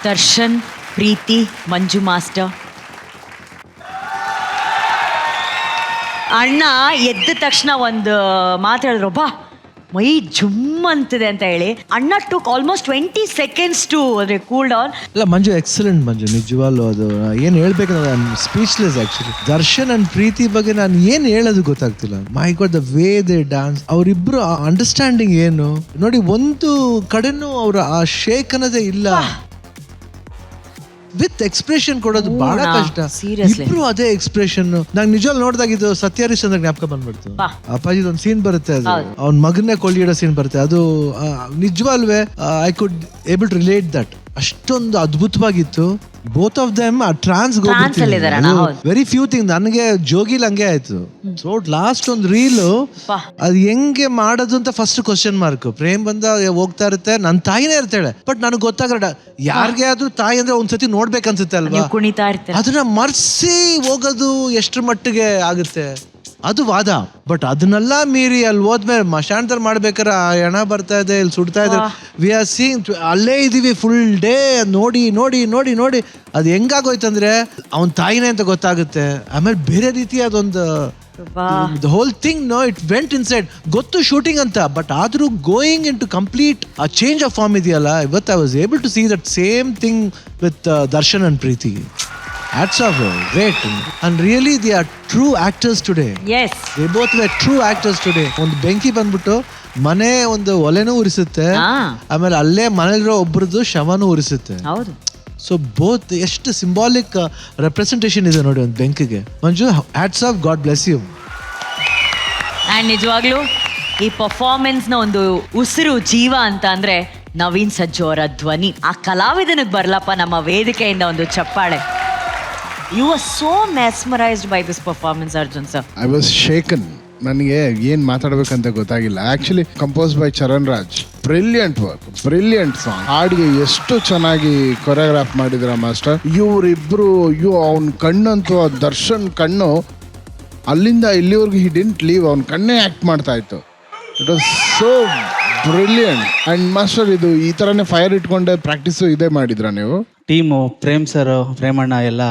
ದರ್ಶನ್, ಪ್ರೀತಿ, ಮಂಜು master. ಅಣ್ಣ ಎದ್ದ ತಕ್ಷಣ ಒಂದು ಮಾತು ಹೇಳಿದ್ರು, ಬಾ ಮೈ ಜುಮ್ ಅಂತಿದೆ ಅಂತ ಹೇಳಿ. ಅಣ್ಣ ಟುಕ್ ಆಲ್ಮೋಸ್ಟ್ 20 seconds ಟು ಅದೇ ಕೂಲ್ ಡೌನ್. ಇಲ್ಲ ಮಂಜು ಎಕ್ಸಲೆಂಟ್ ಮಂಜು, ನಿಜವಾಗ್ಲೂ ಅದು ಏನು ಹೇಳ್ಬೇಕು ನಾನು speechless actually. Darshan and Preethi ಬಗ್ಗೆ ನಾನು ಏನು ಹೇಳೋದು ಗೊತ್ತಾಗ್ತಿಲ್ಲ. My god the way they dance, ಅವರಿಬ್ರು ಅಂಡರ್ಸ್ಟ್ಯಾಂಡಿಂಗ್ ಏನು ನೋಡಿ, ಒಂದು ಕಡೆನೂ ಅವರ ಆ ಶೇಕ್ ಅನ್ನೋದೇ ಇಲ್ಲ. ವಿತ್ ಎಕ್ಸ್ಪ್ರೆಷನ್ ಕೊಡೋದು ಬಹಳ ಕಷ್ಟ. ಇಬ್ರು ಅದೇ ಎಕ್ಸ್ಪ್ರೆಷನ್. ನಂಗೆ ನಿಜವಾಗ್ಲೂ ನೋಡಿದಾಗ ಇದು ಸತ್ಯ ಹರಿಶ್ಚಂದ್ರ ಜ್ಞಾಪಕ ಬಂದ್ಬಿಡ್ತು. ಅಪ್ಪಾಜಿ ಒಂದು ಸೀನ್ ಬರುತ್ತೆ, ಅದು ಅವ್ನ ಮಗನ್ನೇ ಕೊಳ್ಳಿಡೋ ಸೀನ್ ಬರುತ್ತೆ. ಅದು ನಿಜವಾಲ್ವೇ I could able to relate that. ಅಷ್ಟೊಂದು ಅದ್ಭುತವಾಗಿತ್ತು. Both of them trance very few thing. ನನಗೆ ಜೋಗಿಲ್ ಹಂಗೆ ಆಯ್ತು. ಸೊ ಲಾಸ್ಟ್ ಒಂದು ರೀಲು ಅದು ಹೆಂಗೆ ಮಾಡೋದು ಅಂತ ಫಸ್ಟ್ ಕ್ವಶನ್ ಮಾರ್ಕ್. ಪ್ರೇಮ್ ಬಂದ ಹೋಗ್ತಾ ಇರುತ್ತೆ, ನನ್ನ ತಾಯಿನೇ ಇರ್ತಾಳೆ, ಬಟ್ ನನಗೆ ಗೊತ್ತಾಗಲ್ಲ ಯಾರಿಗೆ ಆದ್ರೂ ತಾಯಿ ಅಂದ್ರೆ ಒಂದ್ಸತಿ ನೋಡ್ಬೇಕನ್ಸುತ್ತೆ ಅಲ್ವಾ, ಅದನ್ನ ಮರ್ಸಿ ಹೋಗೋದು ಎಷ್ಟ್ರ ಮಟ್ಟಿಗೆ ಆಗುತ್ತೆ ಅದು ವಾದ. ಬಟ್ ಅದನ್ನೆಲ್ಲ ಮೀರಿ ಅಲ್ಲಿ ಹೋದ್ಮೇಲೆ ಮಶಾಣದಲ್ಲಿ ಮಾಡ್ಬೇಕಾರೆ ಆ ಹೆಣ ಬರ್ತಾ ಇದೆ, ಇಲ್ಲಿ ಸುಡ್ತಾ ಇದೆ, ವಿ ಆರ್ ಸೀಯಿಂಗ್, ಅಲ್ಲೇ ಇದೀವಿ ಫುಲ್ ಡೇ. ನೋಡಿ ನೋಡಿ ನೋಡಿ ನೋಡಿ ಅದು ಹೆಂಗಾಗೋಯ್ತಂದ್ರೆ ಅವನ ತಾಯಿನೇ ಅಂತ ಗೊತ್ತಾಗುತ್ತೆ. ಆಮೇಲೆ ಬೇರೆ ರೀತಿ ಅದೊಂದು the whole thing, no, it went inside. ಗೊತ್ತು ಶೂಟಿಂಗ್ ಅಂತ, ಬಟ್ ಆದ್ರೂ ಗೋಯಿಂಗ್ ಇನ್ ಟು ಕಂಪ್ಲೀಟ್ ಆ ಚೇಂಜ್ ಆಫ್ ಫಾರ್ಮ್ ಇದೆಯಲ್ಲ. ಇವತ್ತು I was able to see that same thing with Darshan and Preethi. Hats off, great. And really they are true actors today. Yes. They both were true actors today. ಒಂದು ಬೆಂಕಿ ಬಂದ್ಬಿಟ್ಟು ಮನೆ ಒಂದು ಒಲೆನೂ ಉರಿಸುತ್ತೆ, ಆಮೇಲೆ ಅಲ್ಲೇ ಮನೆಯಲ್ಲಿರೋ ಒಬ್ರದ್ದು ಶವನೂ ಉರಿಸುತ್ತೆ. ಹೌದು. ಸೊ ಬೋತ್ ಎಷ್ಟು ಸಿಂಬಾಲಿಕ್ ರೆಪ್ರೆಸೆಂಟೇಷನ್ ಇದೆ ನೋಡಿ ಒಂದು ಬೆಂಕಿಗೆ. Manju, hats off, god bless you. And ನಿಜವಾಗ್ಲೂ ಈ ಪರ್ಫಾರ್ಮೆನ್ಸ್ನ ಒಂದು ಉಸಿರು ಜೀವ ಅಂತ ಅಂದರೆ ನವೀನ್ ಸಜ್ಜು ಅವರ ಧ್ವನಿ. ಆ ಕಲಾವಿದನಿಗೆ ಬರಲಪ್ಪ ನಮ್ಮ ವೇದಿಕೆಯಿಂದ ಒಂದು ಚಪ್ಪಾಳೆ. You were so mesmerized by this performance, Arjun sir. I was shaken. ನನಗೆ ಏನು ಮಾತಾಡಬೇಕಂತ ಗೊತ್ತಾಗಿಲ್ಲ. Actually compose by Charan Raj. Brilliant work, brilliant song. ಹಾಡಿಗೆ ಎಷ್ಟು ಚೆನ್ನಾಗಿ ಕೊರಿಯೋಗ್ರಾಫ್ ಮಾಡಿದ್ರ ಮಾಸ್ಟರ್. ಇವರಿಬ್ರು, ಅವ್ನ ಕಣ್ಣಂತೂ, ದರ್ಶನ್ ಕಣ್ಣು ಅಲ್ಲಿಂದ ಇಲ್ಲಿವರೆಗೂ ಹಿ ಡಿಂಟ್ ಲೀವ್. ಅವ್ನ ಕಣ್ಣೇ ಆ್ಯಕ್ಟ್ ಮಾಡ್ತಾ ಇತ್ತು. It was so brilliant. And master, ಇದು ಈ ಥರನೇ ಫೈರ್ ಇಟ್ಕೊಂಡೆ ಪ್ರಾಕ್ಟೀಸು ಇದೇ ಮಾಡಿದ್ರ ನೀವು? ಟೀಮು ಪ್ರೇಮ್ ಸರ್, ಪ್ರೇಮಣ್ಣ ಎಲ್ಲ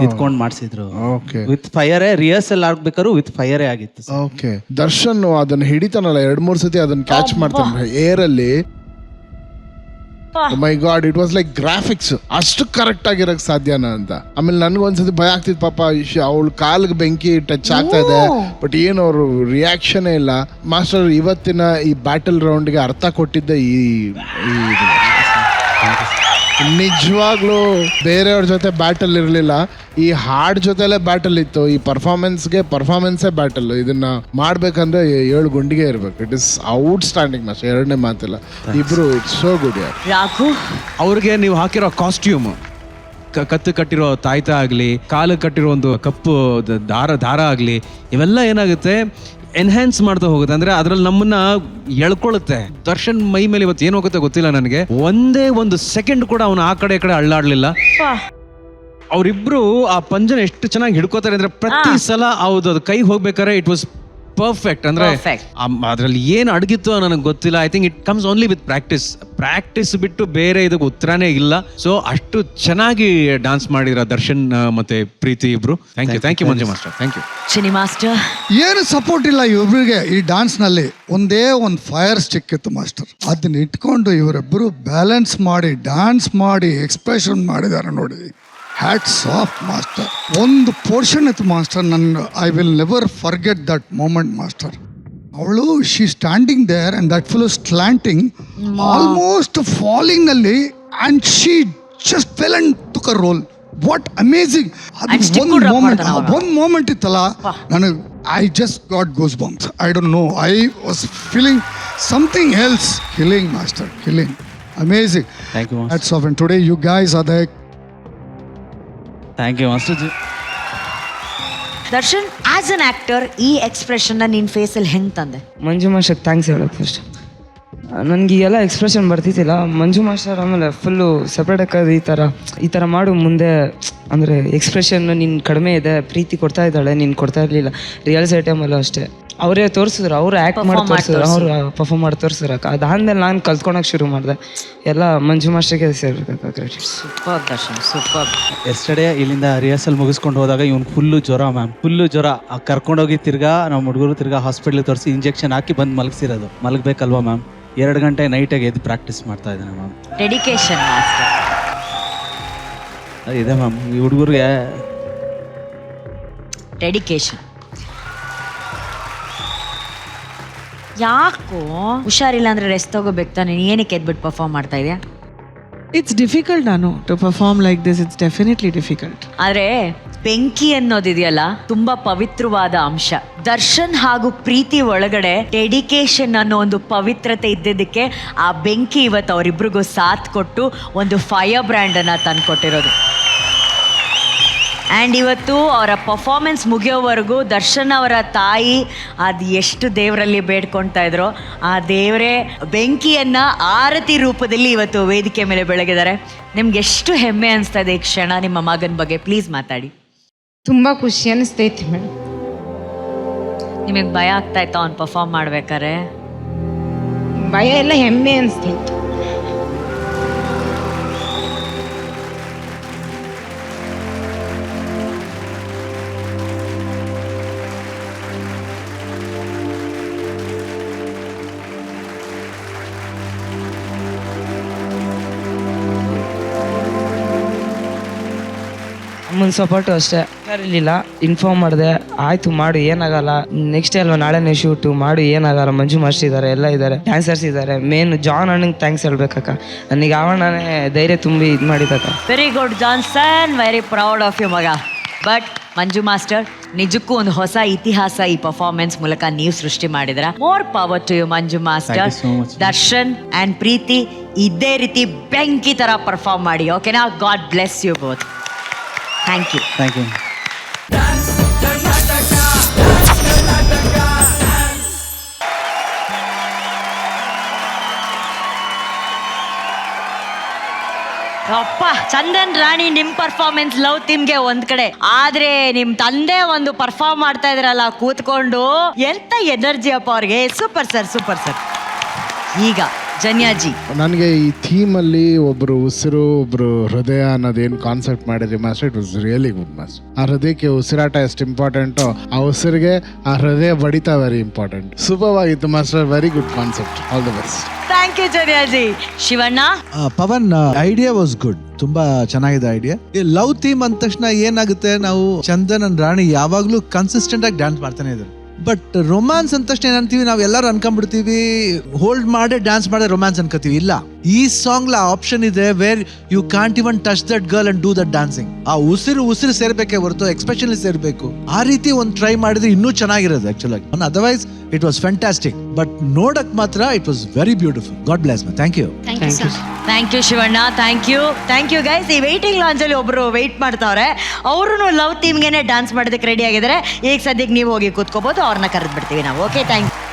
ನಿಂತ್ಕೊಂಡು ಮಾಡಿಸಿದ್ರು. ಓಕೆ. ವಿತ್ ಫೈರೇ ರಿಹರ್ಸಲ್ ಆಗ್ಬೇಕಾದ್ರು ವಿತ್ ಫೈರೇ ಆಗಿತ್ತು. ಓಕೆ. ದರ್ಶನ್ ಅದನ್ನ ಹಿಡಿತಾನಲ್ಲ 2-3 ಸತಿ ಅದನ್ನ ಕ್ಯಾಚ್ ಮಾಡ್ತಾನೆ ಏರ್ ಅಲ್ಲಿ. My god, it was like graphics. ಅಷ್ಟು ಕರೆಕ್ಟ್ ಆಗಿರಕ್ ಸಾಧ್ಯನಾ ಅಂತ. ಆಮೇಲೆ ನನ್ಗೊಂದ್ಸತಿ ಭಯ ಆಗ್ತಿತ್ತು, ಪಾಪ ಅವಳ ಕಾಲ್ಗೆ ಬೆಂಕಿ ಟಚ್ ಆಗ್ತಾ ಇದೆ, ಬಟ್ ಏನು ಅವರು ರಿಯಾಕ್ಷನ್ ಇಲ್ಲ. ಮಾಸ್ಟರ್, ಇವತ್ತಿನ ಈ ಬ್ಯಾಟಲ್ ರೌಂಡ್ಗೆ ಅರ್ಥ ಕೊಟ್ಟಿದ್ದೆ ಈ ನಿಜವಾಗ್ಲೂ ಬೇರೆಯವ್ರ ಜೊತೆ ಬ್ಯಾಟಲ್ ಇರಲಿಲ್ಲ, ಈ ಹಾಡ್ ಜೊತೆಲೆ ಬ್ಯಾಟಲ್ ಇತ್ತು. ಈ ಪರ್ಫಾರ್ಮೆನ್ಸೇ ಬ್ಯಾಟಲ್. ಇದನ್ನ ಮಾಡ್ಬೇಕಂದ್ರೆ 7 ಗುಂಡಿಗೆ ಇರ್ಬೇಕು. It is out standing master, ಎರಡನೇ ಮಾತಿಲ್ಲ. ಇಬ್ರು ಇಟ್ಸ್ ಸೋ ಗುಡ್. ರಾಘು, ಅವ್ರಿಗೆ ನೀವು ಹಾಕಿರೋ ಕಾಸ್ಟ್ಯೂಮ್, ಕತ್ತು ಕಟ್ಟಿರೋ ತಾಯ್ತ ಆಗಲಿ, ಕಾಲು ಕಟ್ಟಿರೋ ಒಂದು ಕಪ್ಪು ದಾರ ಆಗಲಿ, ಇವೆಲ್ಲ ಏನಾಗುತ್ತೆ, ಎನ್ಹ್ಯಾನ್ಸ್ ಮಾಡ್ತಾ ಹೋಗುತ್ತೆ. ಅಂದ್ರೆ ಅದ್ರಲ್ಲಿ ನಮ್ಮನ್ನ ಎಳ್ಕೊಳ್ಳುತ್ತೆ. ದರ್ಶನ್ ಮೈ ಮೇಲೆ ಇವತ್ತು ಏನು ಹೋಗುತ್ತೆ ಗೊತ್ತಿಲ್ಲ ನನಗೆ. ಒಂದೇ ಒಂದು ಸೆಕೆಂಡ್ ಕೂಡ ಅವನು ಆ ಕಡೆ ಅಳ್ಳಾಡ್ಲಿಲ್ಲ. ಅವರಿಬ್ರು ಆ ಪಂಜನ ಎಷ್ಟು ಚೆನ್ನಾಗಿ ಹಿಡ್ಕೋತಾರೆ ಅಂದ್ರೆ ಪ್ರತಿ ಸಲ ಅದು ಕೈ ಹೋಗ್ಬೇಕಾದ್ರೆ ಇಟ್ ವಾಸ್ ಪರ್ಫೆಕ್ಟ್. ಅಂದ್ರೆ ಅದ್ರಲ್ಲಿ ಏನು ಅಡಗಿತ್ತು ನನಗೆ ಗೊತ್ತಿಲ್ಲ. I think it comes only with practice ಬಿಟ್ಟು ಬೇರೆ ಇದಕ್ಕೆ ಉತ್ತರನೇ ಇಲ್ಲ. ಸೊ ಅಷ್ಟು ಚೆನ್ನಾಗಿ ಡಾನ್ಸ್ ಮಾಡಿದ್ರ ದರ್ಶನ್ ಮತ್ತೆ ಪ್ರೀತಿ ಇಬ್ರು. Thank you Manju master. Thank you Chini master. ಏನು ಸಪೋರ್ಟ್ ಇಲ್ಲ ಇವ್ರಿಗೆ ಈ ಡಾನ್ಸ್ ನಲ್ಲಿ. ಒಂದೇ ಒಂದು ಫೈರ್ ಸ್ಟಿಕ್ ಇತ್ತು ಮಾಸ್ಟರ್. ಅದನ್ನ ಇಟ್ಕೊಂಡು ಇವರಿಬ್ಬರು ಬ್ಯಾಲೆನ್ಸ್ ಮಾಡಿ ಡಾನ್ಸ್ ಮಾಡಿ ಎಕ್ಸ್ಪ್ರೆಷನ್ ಮಾಡಿದಾರೆ ನೋಡಿ. Hats off master. ಒಂದು ಪೋರ್ಷನ್ ಇತ್ತು ಮಾಸ್ಟರ್, ನನ್ನ I will never forget that moment master. ಅವಳು she standing there and that full slanting, almost falling ಅಲ್ಲಿ, and she just fell and took a roll. What amazing. ಒಂದು moment ಇತ್ತಲ್ಲ, ನನಗೆ I just got goose bumps. I don't know, I was feeling something else. Killing master, killing, amazing. Hats off. And today you guys are the. Thank you master ji. Darshan, as an actor ಈ expression ನಿನ್ನ ಫೇಸಲ್ಲಿ ಹೆಂಗೆ ತಂದೆ? Manju master thanks ಹೇಳೋದು first. ನನಗೆ ಎಲ್ಲ expression ಬರ್ತಿದ್ದಿಲ್ಲ. ಮಂಜು master ಆಮೇಲೆ ಫುಲ್ಲು ಸಪ್ರೇಟಾಗಿ ಈ ಥರ ಮಾಡು ಮುಂದೆ, ಅಂದರೆ ಎಕ್ಸ್ಪ್ರೆಷನ್ ನೀನು ಕಡಿಮೆ ಇದೆ, ಪ್ರೀತಿ ಕೊಡ್ತಾ ಇದ್ದಾಳೆ, ನೀನು ಕೊಡ್ತಾ ಇರಲಿಲ್ಲ. ರಿಯಲ್ ಟೈಮಲ್ಲೂ ಅಷ್ಟೇ ಅವರೇ ತೋರಿಸಿದ್ರು, ಅವರು ಆ್ಯಕ್ಟ್ ಮಾಡಿ ತೋರಿಸಿದ್ರು, ಅವರು ಪರ್ಫಾರ್ಮ್ ಮಾಡಿ ತೋರಿಸಿದ್ರು. ಅದಾದ್ಮೇಲೆ ನಾನು ಕಲ್ತ್ಕೊಳಕ್ಕೆ ಶುರು ಮಾಡಿದೆ. ಎಲ್ಲ ಮಂಜು ಮಾಸ್ಟರ್ಗೆ ಸೇರ್ಬೇಕಾಗ. Super Darshan, super. ಎಸ್ಟರ್ಡೇ ಇಲ್ಲಿಂದ ರಿಹರ್ಸಲ್ ಮುಗಿಸ್ಕೊಂಡು ಹೋದಾಗ ಇವ್ನು ಫುಲ್ಲು ಜ್ವರ ಮ್ಯಾಮ್, ಫುಲ್ಲು ಜ್ವರ. ಕರ್ಕೊಂಡೋಗಿ ತಿರ್ಗಾ ನಮ್ಮ ಹುಡುಗರು ತಿರ್ಗಾ ಹಾಸ್ಪಿಟ್ಲಿಗೆ ತೋರಿಸಿ ಇಂಜೆಕ್ಷನ್ ಹಾಕಿ ಬಂದು ಮಲಗಿಸಿರೋದು. ಮಲಗಬೇಕಲ್ವಾ ಮ್ಯಾಮ್? 2 ಗಂಟೆ ನೈಟಾಗಿ ಎದ್ದು ಪ್ರಾಕ್ಟೀಸ್ ಮಾಡ್ತಾ ಇದ್ದಾನೆ ಮ್ಯಾಮ್. ಡೆಡಿಕೇಶನ್ ಮಾಸ್ಟರ್ ಇದೆ ಮ್ಯಾಮ್ ಈ ಹುಡುಗರಿಗೆ. ಡೆಡಿಕೇಶನ್. ಯಾಕೋ ಹುಷಾರಿಲ್ಲ ಅಂದ್ರೆ ರೆಸ್ಟ್ ತಗೋಬೇಕು ತಾನೆ, ಏನಕ್ಕೆ ಎದ್ಬಿಟ್ಟು ಪರ್ಫಾರ್ಮ್ ಮಾಡ್ತಾ ಇದೆಯಾ? ಇಟ್ಸ್ ಡಿಫಿಕಲ್ಟ್ ನಾನು to perform like this. It's definitely difficult. ಆದ್ರೆ ಬೆಂಕಿ ಅನ್ನೋದಿದೆಯಲ್ಲ ತುಂಬಾ ಪವಿತ್ರವಾದ ಅಂಶ. ದರ್ಶನ್ ಹಾಗೂ ಪ್ರೀತಿ ಒಳಗಡೆ ಡೆಡಿಕೇಶನ್ ಅನ್ನೋ ಒಂದು ಪವಿತ್ರತೆ ಇದ್ದಿದ್ದಕ್ಕೆ ಆ ಬೆಂಕಿ ಇವತ್ತು ಅವರಿಬ್ರಿಗೂ ಸಾಥ್ ಕೊಟ್ಟು ಒಂದು ಫೈರ್ ಬ್ರ್ಯಾಂಡ್ ಅನ್ನ ತಂದ್ಕೊಟ್ಟಿರೋದು. ಆ್ಯಂಡ್ ಇವತ್ತು ಅವರ ಪರ್ಫಾರ್ಮೆನ್ಸ್ ಮುಗಿಯೋವರೆಗೂ ದರ್ಶನ್ ಅವರ ತಾಯಿ ಅದು ಎಷ್ಟು ದೇವರಲ್ಲಿ ಬೇಡ್ಕೊಳ್ತಾ ಇದ್ರು, ಆ ದೇವರೇ ಬೆಂಕಿಯನ್ನು ಆರತಿ ರೂಪದಲ್ಲಿ ಇವತ್ತು ವೇದಿಕೆ ಮೇಲೆ ಬೆಳಗಿದ್ದಾರೆ. ನಿಮ್ಗೆ ಎಷ್ಟು ಹೆಮ್ಮೆ ಅನಿಸ್ತಾ ಇದೆ ಈ ಕ್ಷಣ ನಿಮ್ಮ ಮಗನ ಬಗ್ಗೆ? ಪ್ಲೀಸ್ ಮಾತಾಡಿ. ತುಂಬ ಖುಷಿ ಅನಿಸ್ತೈತಿ ಮೇಡಮ್. ನಿಮಗೆ ಭಯ ಆಗ್ತಾ ಇತ್ತು ಅವ್ನು ಪರ್ಫಾರ್ಮ್ ಮಾಡ್ಬೇಕಾರೆ? ಭಯ ಎಲ್ಲ ಹೆಮ್ಮೆ ಅನಿಸ್ತೈತಿ. ಅಮ್ಮನ ಸಪೋರ್ಟು ಅಷ್ಟೇ. ಇರಲಿಲ್ಲ, ಇನ್ಫಾರ್ಮ್ ಮಾಡಿದೆ, ಆಯಿತು ಮಾಡು ಏನಾಗಲ್ಲ, ನೆಕ್ಸ್ಟ್ ಅಲ್ವಾ ನಾಳೆನೇ ಶೂಟು ಮಾಡು ಏನಾಗಲ್ಲ. ಮಂಜು ಮಾಸ್ಟರ್ ಇದ್ದಾರೆ, ಎಲ್ಲ ಇದ್ದಾರೆ, ಡ್ಯಾನ್ಸರ್ಸ್ ಇದ್ದಾರೆ. ಮೇನ್ ಜಾನ್ ಅಣ್ಣಂಗೆ ಥ್ಯಾಂಕ್ಸ್ ಹೇಳ್ಬೇಕಕ್ಕ, ನನಗೆ ಅವಣ್ಣನೇ ಧೈರ್ಯ ತುಂಬಿ ಇದು ಮಾಡಿದಕ್ಕ. Very good Johnson, very proud of you ಮಗ. ಬಟ್ ಮಂಜು ಮಾಸ್ಟರ್, ನಿಜಕ್ಕೂ ಒಂದು ಹೊಸ ಇತಿಹಾಸ ಈ ಪರ್ಫಾರ್ಮೆನ್ಸ್ ಮೂಲಕ ನೀವು ಸೃಷ್ಟಿ ಮಾಡಿದ್ರ. More power to you Manju master. Darshan and Preethi ಇದೇ ರೀತಿ ಬೆಂಕಿ ಥರ ಪರ್ಫಾರ್ಮ್ ಮಾಡಿ, ಓಕೆನಾ? God bless you both. Thank you. Thank you. ಅಪ್ಪ ಚಂದನ್ ರಾಣಿ, ನಿಮ್ ಪರ್ಫಾರ್ಮೆನ್ಸ್ ಲವ್ ಥೀಮ್ಗೆ ಒಂದ್ ಕಡೆ, ಆದ್ರೆ ನಿಮ್ ತಂದೆ ಒಂದು ಪರ್ಫಾರ್ಮ್ ಮಾಡ್ತಾ ಇದ್ರಲ್ಲ ಕೂತ್ಕೊಂಡು, ಎಂತ ಎನರ್ಜಿ ಅಪ್ಪ ಅವ್ರಿಗೆ. Super sir, super sir. ಈಗ ಜನ್ಯಾಜಿ, ನನಗೆ ಈ ಥೀಮಲ್ಲಿ ಒಬ್ಬರು ಉಸಿರು ಒಬ್ಬರು ಹೃದಯ ಅನ್ನೋದೇನು ಕಾನ್ಸೆಪ್ಟ್ ಮಾಡಿದ್ರಿ master, it was really good master. ಆ ಹೃದಯಕ್ಕೆ ಉಸಿರಾಟ ಎಷ್ಟು ಇಂಪಾರ್ಟೆಂಟು, ಆ ಉಸಿರಿಗೆ ಆ ಹೃದಯ ಬಡಿತ ವೆರಿ ಇಂಪಾರ್ಟೆಂಟ್. ಸೂಪರ್ ಆಗಿತ್ತು master, very good concept. All the best. Thank you Janyaji. Shivanna, Pavan, idea was good. ತುಂಬಾ ಚೆನ್ನಾಗಿದೆ ಐಡಿಯಾ. ಈ ಲವ್ ಥೀಮ್ ಅಂದ ತಕ್ಷಣ ಏನಾಗುತ್ತೆ, ನಾವು ಚಂದನ್ ಅಂಡ್ ರಾಣಿ ಯಾವಾಗ್ಲೂ ಕನ್ಸಿಸ್ಟೆಂಟ್ ಆಗಿ ಡ್ಯಾನ್ಸ್ ಮಾಡ್ತಾನೆ ಇದ್ರು. ಬಟ್ ರೊಮ್ಯಾನ್ಸ್ ಅಂದ ತಕ್ಷಣ ಏನಂತೀವಿ, ನಾವು ಎಲ್ಲರೂ ಅನ್ಕೊಂಡ್ಬಿಡ್ತೀವಿ ಹೋಲ್ಡ್ ಮಾಡಿ ಡ್ಯಾನ್ಸ್ ಮಾಡಿ ರೊಮ್ಯಾನ್ಸ್ ಅನ್ಕೋತೀವಿ. ಇಲ್ಲ, ಈ ಸಾಂಗ್ ಲ ಆಪ್ಷನ್ ಇದೆ where you can't even touch that girl and do that dancing. ಆ ಉಸಿರು ಸೇರ್ಬೇಕೆ ಹೊರತು ಎಕ್ಸ್ಪ್ರೆಷನ್ ಸೇರ್ಬೇಕು. ಆ ರೀತಿ ಒಂದು ಟ್ರೈ ಮಾಡಿದ್ರೆ ಇನ್ನೂ ಚೆನ್ನಾಗಿರೋದು ಆಕ್ಚುಲ್ ಆಗಿ. Otherwise it was fantastic. But ನೋಡಕ್ ಮಾತ್ರ it was very beautiful. God bless. Thank you. Thank you Shivanna, thank you. Thank you guys. ಈ ವೇಟಿಂಗ್ ಲಾಂಜ್ ಅಲ್ಲಿ ಒಬ್ರು ವೆಯ್ಟ್ ಮಾಡ್ತಾವ್ರೆ, ಅವರು ಲವ್ ಥೀಮ್ಗೆನೆ ಡ್ಯಾನ್ಸ್ ಮಾಡೋದಕ್ಕೆ ರೆಡಿ ಆಗಿದ್ದಾರೆ. ಈಗ ಸದ್ಯಕ್ಕೆ ನೀವು ಹೋಗಿ ಕೂತ್ಕೋಬಹುದು, ಅವ್ರನ್ನ ಕರೆದು ಬಿಡ್ತೀವಿ ನಾವು. Okay, thank you.